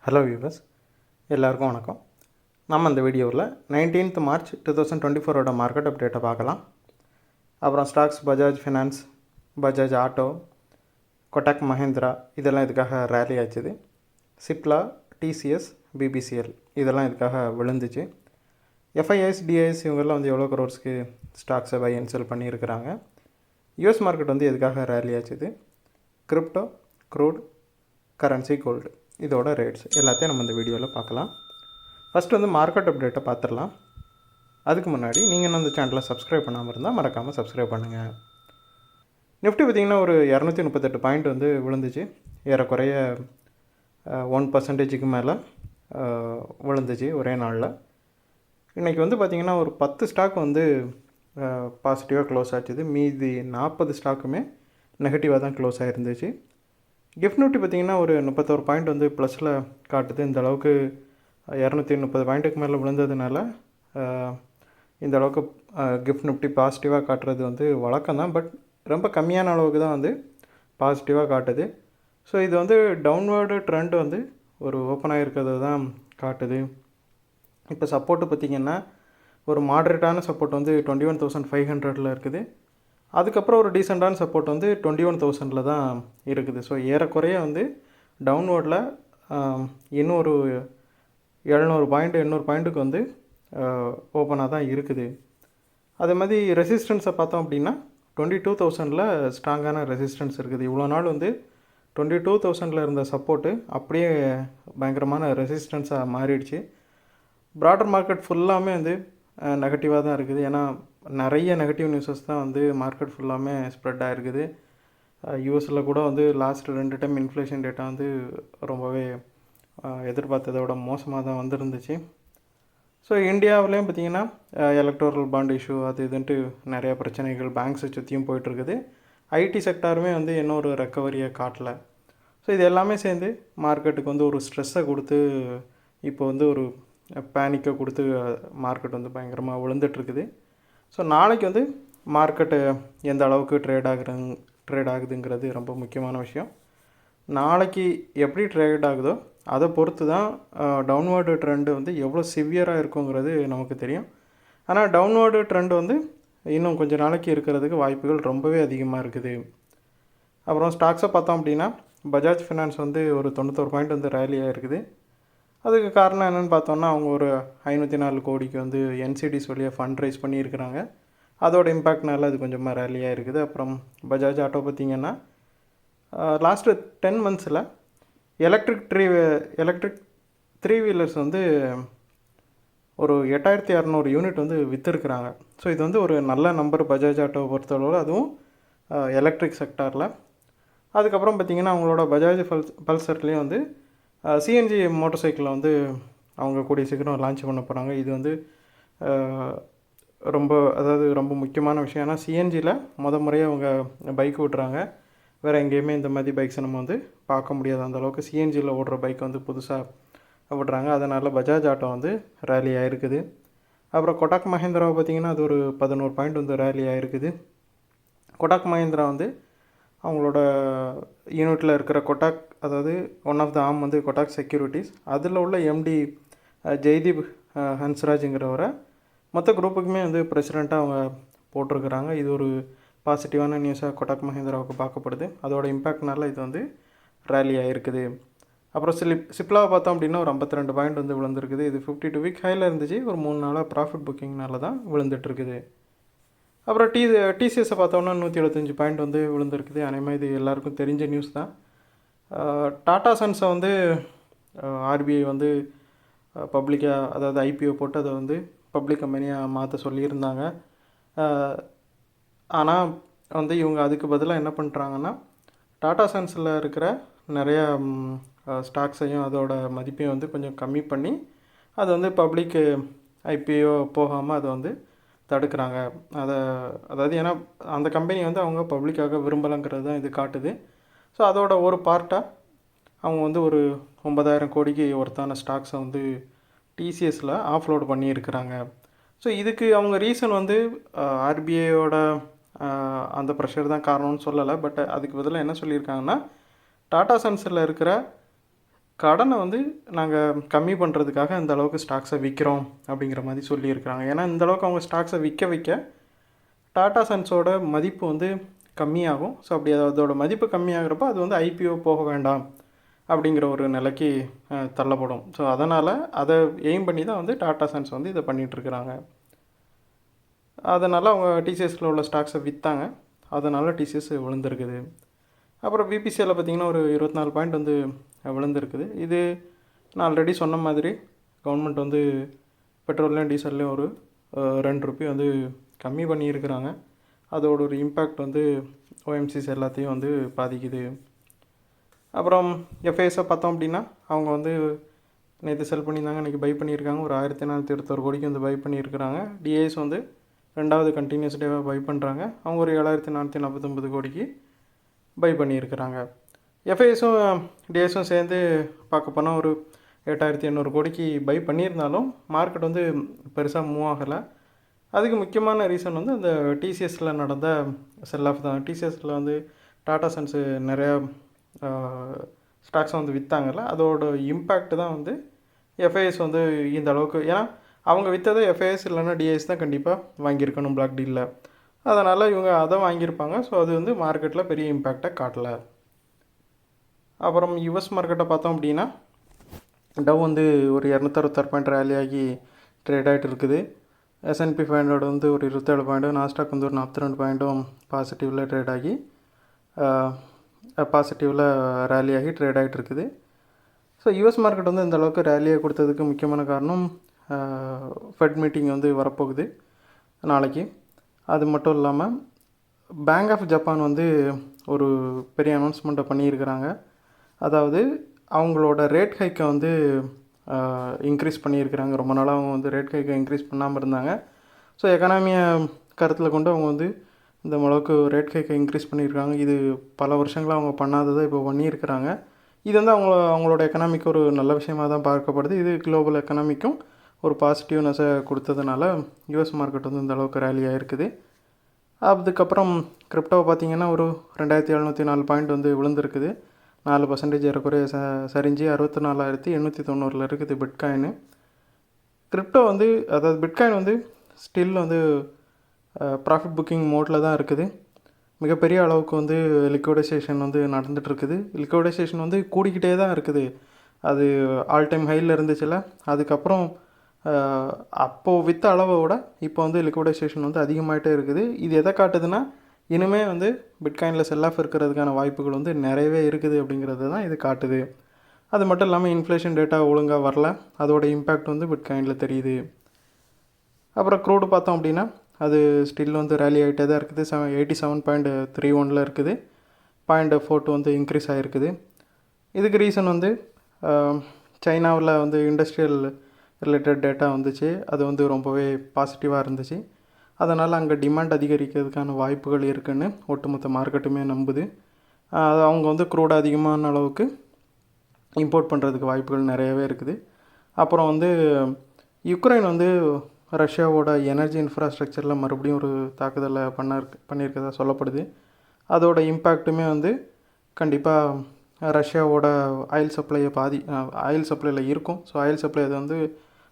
Hello viewers, எல்லாருக்கும் வணக்கம். நம்ம இந்த வீடியோவில் 19th மார்ச் 2024 மார்க்கெட் அப்டேட்டை பார்க்கலாம். அப்புறம் stocks Bajaj finance, Bajaj auto, Kotak Mahindra இதெல்லாம் இதுக்காக ரேலி ஆச்சுது. சிப்லா, டிசிஎஸ், பிபிசிஎல் இதெல்லாம் இதுக்காக விழுந்துச்சு. எஃப்ஐஎஸ், டிஐஎஸ் இவங்கெல்லாம் வந்து எவ்வளோ க்ரோர்ஸ்க்கு ஸ்டாக்ஸை பை அண்ட் செல் பண்ணியிருக்கிறாங்க. யூஎஸ் மார்க்கெட் வந்து எதுக்காக ரேலி ஆச்சுது. கிரிப்டோ, க்ரூட், கரன்சி, கோல்டு இதோட ரேட்ஸ் எல்லாத்தையும் நம்ம இந்த வீடியோவில் பார்க்கலாம். ஃபஸ்ட்டு வந்து மார்க்கெட் அப்டேட்டை பார்த்துடலாம். அதுக்கு முன்னாடி நீங்கள் இன்னும் இந்த சேனலை சப்ஸ்கிரைப் பண்ணாமல் இருந்தால் மறக்காமல் சப்ஸ்கிரைப் பண்ணுங்கள். நிஃப்டி பார்த்திங்கன்னா ஒரு 238 பாயிண்ட் வந்து விழுந்துச்சு. ஏறக்குறைய 1% மேலே விழுந்துச்சு ஒரே நாளில். இன்றைக்கி வந்து பார்த்திங்கன்னா ஒரு 10 ஸ்டாக் வந்து பாசிட்டிவாக க்ளோஸ் ஆச்சுது. மீதி 40 ஸ்டாக்குமே நெகட்டிவாக தான் க்ளோஸ் ஆகிருந்துச்சு. கிஃப்ட் நிஃப்டி பார்த்திங்கன்னா ஒரு 31 பாயிண்ட் வந்து ப்ளஸில் காட்டுது. இந்த அளவுக்கு 230 பாயிண்ட்டுக்கு மேலே விழுந்ததுனால இந்த அளவுக்கு கிஃப்ட் நிஃப்டி பாசிட்டிவாக காட்டுறது வந்து வழக்கம் தான். பட் ரொம்ப கம்மியான அளவுக்கு தான் வந்து பாசிட்டிவாக காட்டுது. ஸோ இது வந்து டவுன்வேர்டு ட்ரெண்ட் வந்து ஒரு ஓப்பன் ஆகிருக்கிறது தான் காட்டுது. இப்போ சப்போர்ட்டு பார்த்திங்கன்னா ஒரு மாட்ரேட்டான சப்போர்ட் வந்து 21,500 இருக்குது. அதுக்கப்புறம் ஒரு டீசெண்டான சப்போர்ட் வந்து 21,000 தான் இருக்குது. ஸோ ஏறக்குறைய வந்து டவுன்வோர்டில் இன்னும் ஒரு 700 பாயிண்ட் 800 பாயிண்ட்டுக்கு வந்து ஓப்பனாக தான் இருக்குது. அதே மாதிரி ரெசிஸ்டன்ஸை பார்த்தோம் அப்படின்னா 22,000 ஸ்ட்ராங்கான ரெசிஸ்டன்ஸ் இருக்குது. இவ்வளோ நாள் வந்து 22,000 இருந்த சப்போர்ட்டு அப்படியே பயங்கரமான ரெசிஸ்டன்ஸாக மாறிடுச்சு. ப்ராடர் மார்க்கெட் ஃபுல்லாமே வந்து நெகட்டிவாக தான் இருக்குது. ஏன்னா நிறைய நெகட்டிவ் நியூஸஸ் தான் வந்து மார்க்கெட் ஃபுல்லாமே ஸ்ப்ரெட் ஆகிருக்குது. யூஎஸில் கூட வந்து லாஸ்ட் 2 டைம் இன்ஃப்ளேஷன் டேட்டா வந்து ரொம்பவே எதிர்பார்த்ததை விட மோசமாக தான் வந்துருந்துச்சு. ஸோ இந்தியாவிலையும் பார்த்திங்கன்னா எலக்ட்ரல் பாண்ட் இஷ்யூ அது இதுன்ட்டு நிறையா பிரச்சனைகள் பேங்க்ஸை சுற்றியும் போயிட்டுருக்குது. ஐடி செக்டாருமே வந்து இன்னும் ஒரு ரெக்கவரியை காட்டலை. ஸோ இது எல்லாமே சேர்ந்து மார்க்கெட்டுக்கு வந்து ஒரு ஸ்ட்ரெஸ்ஸை கொடுத்து இப்போ வந்து ஒரு பேனிக்கை கொடுத்து மார்க்கெட் வந்து பயங்கரமாக விழுந்துட்டுருக்குது. ஸோ நாளைக்கு வந்து மார்க்கெட்டு எந்த அளவுக்கு ட்ரேட் ஆகுதுங்கிறது ரொம்ப முக்கியமான விஷயம். நாளைக்கு எப்படி ட்ரேட் ஆகுதோ அதை பொறுத்து தான் டவுன்வேர்டு ட்ரெண்டு வந்து எவ்வளோ சிவியராக இருக்குங்கிறது நமக்கு தெரியும். ஆனால் டவுன்வேர்டு ட்ரெண்டு வந்து இன்னும் கொஞ்சம் நாளைக்கு இருக்கிறதுக்கு வாய்ப்புகள் ரொம்பவே அதிகமாக இருக்குது. அப்புறம் ஸ்டாக்ஸை பார்த்தோம் அப்படின்னா பஜாஜ் ஃபினான்ஸ் வந்து ஒரு 91 பாயிண்ட் வந்து ரேலியாக இருக்குது. அதுக்கு காரணம் என்னென்னு பார்த்தோன்னா அவங்க ஒரு 504 கோடிக்கு வந்து என்சிடிஸ் வழியாக ஃபண்ட் ரைஸ் பண்ணியிருக்கிறாங்க. அதோட இம்பேக்ட்னால அது கொஞ்சமாக ரேலியாக இருக்குது. அப்புறம் பஜாஜ் ஆட்டோ பார்த்திங்கன்னா லாஸ்ட்டு 10 மந்த்ஸில் எலக்ட்ரிக் த்ரீ வீலர்ஸ் வந்து ஒரு 8,600 யூனிட் வந்து விற்றுருக்குறாங்க. ஸோ இது வந்து ஒரு நல்ல நம்பர் பஜாஜ் ஆட்டோவை பொறுத்தளவு, அதுவும் எலக்ட்ரிக் செக்டாரில். அதுக்கப்புறம் பார்த்திங்கன்னா அவங்களோட பஜாஜ் பல்சர்லேயும் வந்து சிஎன்ஜி மோட்டர் சைக்கிளில் வந்து அவங்க கூடிய சீக்கிரம் லான்ச் பண்ண போகிறாங்க. இது வந்து ரொம்ப முக்கியமான விஷயம். ஏன்னா சிஎன்ஜியில் முறையாக அவங்க பைக் ஓட்டுறாங்க. வேறு எங்கேயுமே இந்த மாதிரி பைக்ஸை நம்ம வந்து பார்க்க முடியாது. அந்தளவுக்கு சிஎன்ஜியில் ஓடுற பைக் வந்து புதுசாக விடுறாங்க. அதனால் பஜாஜ் ஆட்டோ வந்து ரேலி ஆகிருக்குது. அப்புறம் கொட்டாக் மஹேந்திராவை பார்த்திங்கன்னா அது ஒரு 11 பாயிண்ட் வந்து ரேலி ஆகிருக்குது. கொட்டாக் மஹேந்திரா வந்து அவங்களோட யூனிட்டில் இருக்கிற கொட்டாக், அதாவது ஒன் ஆஃப் த ஆர்ம் வந்து கொட்டாக் செக்யூரிட்டிஸ், அதில் உள்ள எம்டி ஜெய்தீப் ஹன்ஸ்ராஜுங்கிறவரை மொத்த குரூப்புக்குமே வந்து பிரசிடெண்ட்டாக அவங்க போட்டிருக்கிறாங்க. இது ஒரு பாசிட்டிவான நியூஸாக கொட்டாக் மஹேந்திராவுக்கு பார்க்கப்படுது. அதோட இம்பேக்ட்னால இது வந்து ரேலி ஆகிருக்குது. அப்புறம் சிப்லாவை பார்த்தோம் அப்படின்னா ஒரு 52 பாயிண்ட் வந்து விழுந்துருக்குது. இது 52 வீக் ஹையில் இருந்துச்சு. ஒரு 3 நாளாக ப்ராஃபிட் புக்கிங்னால தான் விழுந்துட்டுருக்குது. அப்புறம் டிசிஎஸை பார்த்தோன்னா 175 பாயிண்ட் வந்து விழுந்துருக்குது. அதேமாதிரி இது எல்லாருக்கும் தெரிஞ்ச நியூஸ் தான். டாடா சன்ஸை வந்து ஆர்பிஐ வந்து பப்ளிக்காக, அதாவது ஐபிஓ போட்டு அதை வந்து பப்ளிக் கம்பெனியாக மாற்ற சொல்லியிருந்தாங்க. ஆனால் வந்து இவங்க அதுக்கு பதிலாக என்ன பண்ணுறாங்கன்னா டாடா சன்ஸில் இருக்கிற நிறையா ஸ்டாக்ஸையும் அதோட மதிப்பையும் வந்து கொஞ்சம் கம்மி பண்ணி அது வந்து பப்ளிக் ஐபிஓ போகாமல் அதை வந்து தடுக்கிறாங்க. அதாவது ஏன்னா அந்த கம்பெனி வந்து அவங்க பப்ளிக்காக விரும்பலைங்கிறது தான் இது காட்டுது. ஸோ அதோட ஒரு பார்ட்டாக அவங்க வந்து ஒரு 9,000 கோடிக்கு ஒருத்தான ஸ்டாக்ஸை வந்து டிசிஎஸில் ஆஃப்லோடு பண்ணியிருக்கிறாங்க. ஸோ இதுக்கு அவங்க ரீசன் வந்து ஆர்பிஐயோட அந்த ப்ரெஷர் தான் காரணம்னு சொல்லலை. பட் அதுக்கு பதிலாக என்ன சொல்லியிருக்காங்கன்னா டாடா சன்ஸில் இருக்கிற கடனை வந்து நாங்கள் கம்மி பண்ணுறதுக்காக இந்த அளவுக்கு ஸ்டாக்ஸை விற்கிறோம் அப்படிங்கிற மாதிரி சொல்லியிருக்கிறாங்க. ஏன்னா இந்த அளவுக்கு அவங்க ஸ்டாக்ஸை விற்க விற்க டாடா சன்ஸோட மதிப்பு வந்து கம்மியாகும். ஸோ அப்படி அதோட மதிப்பு கம்மியாகிறப்போ அது வந்து ஐபிஓ போக வேண்டாம் அப்படிங்கிற ஒரு நிலைக்கு தள்ளப்படும். ஸோ அதனால் அதை எய்ம் பண்ணி தான் வந்து டாடா சன்ஸ் வந்து இதை பண்ணிகிட்ருக்குறாங்க. அதனால் அவங்க டிசிஎஸில் உள்ள ஸ்டாக்ஸை விற்றாங்க. அதனால் டிசிஎஸ் விழுந்திருக்குது. அப்புறம் பிபிசியில் பார்த்திங்கன்னா ஒரு 24 பாயிண்ட் வந்து விழுந்திருக்குது. இது நான் ஆல்ரெடி சொன்ன மாதிரி கவர்மெண்ட் வந்து பெட்ரோல்லையும் டீசல்லையும் ஒரு 2 ரூபாய் வந்து கம்மி பண்ணியிருக்கிறாங்க. அதோட ஒரு இம்பேக்ட் வந்து ஓஎம்சிஸ் எல்லாத்தையும் வந்து பாதிக்குது. அப்புறம் எஃப்ஐஎஸை பார்த்தோம் அப்படின்னா அவங்க வந்து நேற்று செல் பண்ணியிருந்தாங்க, இன்றைக்கி பை பண்ணியிருக்காங்க. ஒரு 1421 கோடிக்கு வந்து பை பண்ணியிருக்கிறாங்க. டிஏஎஸ் வந்து 2வது கண்டினியூஸ் டேவாக பை பண்ணுறாங்க. அவங்க ஒரு 7449 கோடிக்கு பை பண்ணியிருக்கிறாங்க. எஃப்ஐஎஸும் டிஎஸும் சேர்ந்து பார்க்க போனால் ஒரு 8800 கோடிக்கு பை பண்ணியிருந்தாலும் மார்க்கெட் வந்து பெருசாக மூவ் ஆகலை. அதுக்கு முக்கியமான ரீசன் வந்து அந்த டிசிஎஸில் நடந்த செல் ஆஃப் தான். டிசிஎஸில் வந்து டாடா சன்ஸு நிறையா ஸ்டாக்ஸை வந்து விற்றாங்கல்ல, அதோட இம்பேக்ட் தான் வந்து எஃப்ஐஎஸ் வந்து இந்த அளவுக்கு. ஏன்னா அவங்க விற்றதை எஃப்ஐஎஸ் இல்லைன்னா டிஐஎஸ் தான் கண்டிப்பாக வாங்கியிருக்கணும் பிளாக் டீலில். அதனால் இவங்க அதை வாங்கியிருப்பாங்க. ஸோ அது வந்து மார்க்கெட்டில் பெரிய இம்பேக்டை காட்டலை. அப்புறம் யுஎஸ் மார்க்கெட்டை பார்த்தோம் அப்படின்னா டவ் வந்து ஒரு 266 பாயிண்ட் ரேலி ஆகி ட்ரேட் ஆகிட்டு இருக்குது. S&P 500 வந்து ஒரு 27 பாயிண்ட்டும், நாஸ்டாக் வந்து ஒரு 42 பாயிண்ட்டும் பாசிட்டிவில் ட்ரேட் ஆகி பாசிட்டிவில் ரேலி ஆகி ட்ரேட் ஆகிட்டு இருக்குது. ஸோ யுஎஸ் மார்க்கெட் வந்து இந்த அளவுக்கு ரேலியாக கொடுத்ததுக்கு முக்கியமான காரணம் ஃபெட் மீட்டிங் வந்து வரப்போகுது நாளைக்கு. அது மட்டும் இல்லாமல் பேங்க் ஆஃப் ஜப்பான் வந்து ஒரு பெரிய அனௌன்ஸ்மெண்ட்டை பண்ணியிருக்கிறாங்க. அதாவது அவங்களோட ரேட் ஹைக்கை வந்து இன்க்ரீஸ் பண்ணியிருக்கிறாங்க. ரொம்ப நாளாக அவங்க வந்து ரேட் ஹைக்கை இன்க்ரீஸ் பண்ணாமல் இருந்தாங்க. ஸோ எக்கனாமியை கருத்தில் கொண்டு அவங்க வந்து இந்த அளவுக்கு ரேட் ஹைக்கை இன்க்ரீஸ் பண்ணியிருக்காங்க. இது பல வருஷங்களாக அவங்க பண்ணாததை இப்போ பண்ணியிருக்கிறாங்க. இது வந்து அவங்களோட எக்கனாமிக்கு ஒரு நல்ல விஷயமாக தான் பார்க்கப்படுது. இது குளோபல் எக்கனாமிக்கும் ஒரு பாசிட்டிவ்னஸை கொடுத்ததுனால யூஎஸ் மார்க்கெட் வந்து இந்த அளவுக்கு ரேலி ஆகிருக்குது. அதுக்கப்புறம் கிரிப்டோவை பார்த்திங்கன்னா ஒரு 2704 பாயிண்ட் வந்து விழுந்திருக்குது. 4% ஏறக்குறைய சரிஞ்சு 64,890 இருக்குது பிட்காயின்னு. கிரிப்டோ வந்து அதாவது பிட்காயின் வந்து ஸ்டில் வந்து ப்ராஃபிட் புக்கிங் மோட்டில் தான் இருக்குது. மிகப்பெரிய அளவுக்கு வந்து லிக்விடைசேஷன் வந்து நடந்துகிட்ருக்குது. லிக்விடைசேஷன் வந்து கூடிக்கிட்டே தான் இருக்குது. அது ஆல் டைம் ஹையில் இருந்துச்சுல, அதுக்கப்புறம் அப்போது விற்ற அளவை விட இப்போ வந்து லிக்விடைசேஷன் வந்து அதிகமாகிட்டே இருக்குது. இது எதை காட்டுதுன்னா இனிமேல் வந்து பிட்காயினில் செல் ஆஃப் இருக்கிறதுக்கான வாய்ப்புகள் வந்து நிறையவே இருக்குது அப்படிங்கிறது தான் இது காட்டுது. அது மட்டும் இல்லாமல் இன்ஃப்ளேஷன் டேட்டா ஒழுங்காக வரல, அதோட இம்பேக்ட் வந்து பிட்காயினில் தெரியுது. அப்புறம் க்ரூடு பார்த்தோம் அப்படின்னா அது ஸ்டில் வந்து ரேலி ஆகிட்டே தான் இருக்குது. 87.31 இருக்குது. 0.42 வந்து இன்க்ரீஸ் ஆகிருக்குது. இதுக்கு ரீசன் வந்து சைனாவில் வந்து இண்டஸ்ட்ரியல் ரிலேட்டட் டேட்டா வந்துச்சு. அது வந்து ரொம்பவே பாசிட்டிவாக இருந்துச்சு. அதனால் அங்கே டிமாண்ட் அதிகரிக்கிறதுக்கான வாய்ப்புகள் இருக்குதுன்னு ஒட்டுமொத்த மார்க்கெட்டுமே நம்புது. அவங்க வந்து க்ரூட் அதிகமான அளவுக்கு இம்போர்ட் பண்ணுறதுக்கு வாய்ப்புகள் நிறையவே இருக்குது. அப்புறம் வந்து யுக்ரைன் வந்து ரஷ்யாவோட எனர்ஜி இன்ஃப்ராஸ்ட்ரக்சரில் மறுபடியும் ஒரு தாக்குதலை பண்ணியிருக்கதா சொல்லப்படுது. அதோட இம்பேக்ட்டுமே வந்து கண்டிப்பாக ரஷ்யாவோட ஆயில் சப்ளையில் இருக்கும். ஸோ ஆயில் சப்ளை அது வந்து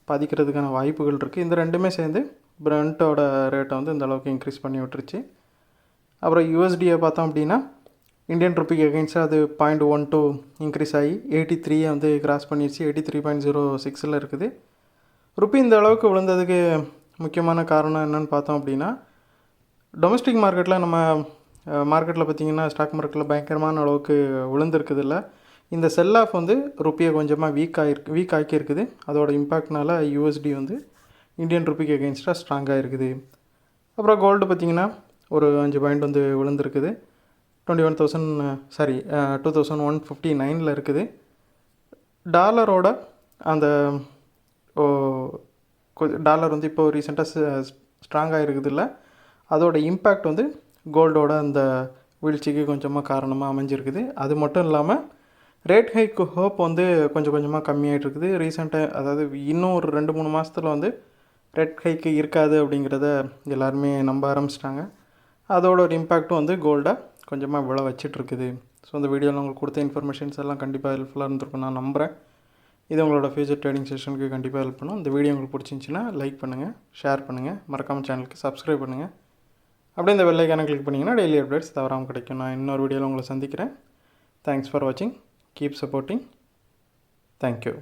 பாதிக்கிறதுக்கான வாய்ப்புகள் இருக்குது. இந்த ரெண்டுமே சேர்ந்து பிரெண்ட்டோட ரேட்டை வந்து இந்த அளவுக்கு இன்க்ரீஸ் பண்ணி விட்டுருச்சு. அப்புறம் யூஎஸ்டியை பார்த்தோம் அப்படின்னா இந்தியன் ருப்பிக்கு அகெயின்ஸ்டாக அது 0.12 இன்க்ரீஸ் ஆகி 83 வந்து கிராஸ் பண்ணிடுச்சு. 83.06 இருக்குது. ருப்பி இந்த அளவுக்கு விழுந்ததுக்கு முக்கியமான காரணம் என்னென்னு பார்த்தோம் அப்படின்னா டொமஸ்டிக் மார்க்கெட்டில் நம்ம மார்க்கெட்டில் பார்த்திங்கன்னா ஸ்டாக் மார்க்கெட்டில் பயங்கரமான அளவுக்கு விழுந்திருக்குதில்ல. இந்த செல் ஆஃப் வந்து ருப்பியை கொஞ்சமாக வீக் ஆக்கியிருக்குது. அதோட இம்பேக்ட்னால யூஎஸ்டி வந்து இந்தியன் ருப்பிக்கு அகெயின்ஸ்டாக ஸ்ட்ராங்காக இருக்குது. அப்புறம் கோல்டு பார்த்திங்கன்னா ஒரு 5 பாயிண்ட் வந்து விழுந்திருக்குது. 21,159 இருக்குது. டாலரோட அந்த டாலர் வந்து இப்போ ரீசெண்டாக ஸ்ட்ராங்காக இருக்குதுல்ல, அதோட இம்பேக்ட் வந்து கோல்டோட அந்த வீழ்ச்சிக்கு கொஞ்சமாக காரணமாக அமைஞ்சிருக்குது. அது மட்டும் இல்லாமல் ரேட் ஹைக்கு ஹோப் வந்து கொஞ்சம் கொஞ்சமாக கம்மியாகிட்டு இருக்குது. ரீசெண்டாக அதாவது இன்னும் ஒரு 2-3 மாதத்தில் வந்து ரேட் ஹைக்கு இருக்காது அப்படிங்கிறத எல்லாருமே நம்ப ஆரம்பிச்சிட்டாங்க. அதோட ஒரு இம்பேக்ட்டும் வந்து கோல்டை கொஞ்சமாக விழ வச்சிட்ருக்குது. ஸோ அந்த வீடியோவில் உங்களுக்கு கொடுத்த இன்ஃபர்மேஷன்ஸ் எல்லாம் கண்டிப்பாக ஹெல்ப்ஃபுல்லாக இருந்திருக்கும் நான் நம்புகிறேன். இது உங்களோட ஃபியூச்சர் ட்ரேடிங் செஷனுக்கு கண்டிப்பாக ஹெல்ப் பண்ணும். இந்த வீடியோ உங்களுக்கு பிடிச்சிருந்துச்சின்னா லைக் பண்ணுங்கள், ஷேர் பண்ணுங்கள், மறக்காமல் சேனலுக்கு சப்ஸ்கிரைப் பண்ணுங்கள். அப்படியே இந்த பெல் ஐக்கானை கிளிக் பண்ணிங்கன்னா டெய்லி அப்டேட்ஸ் தவறாமல் கிடைக்கும். நான் இன்னொரு வீடியோவில் உங்களை சந்திக்கிறேன். தேங்க்ஸ் ஃபார் வாட்சிங். Keep supporting. தேங்க்யூ.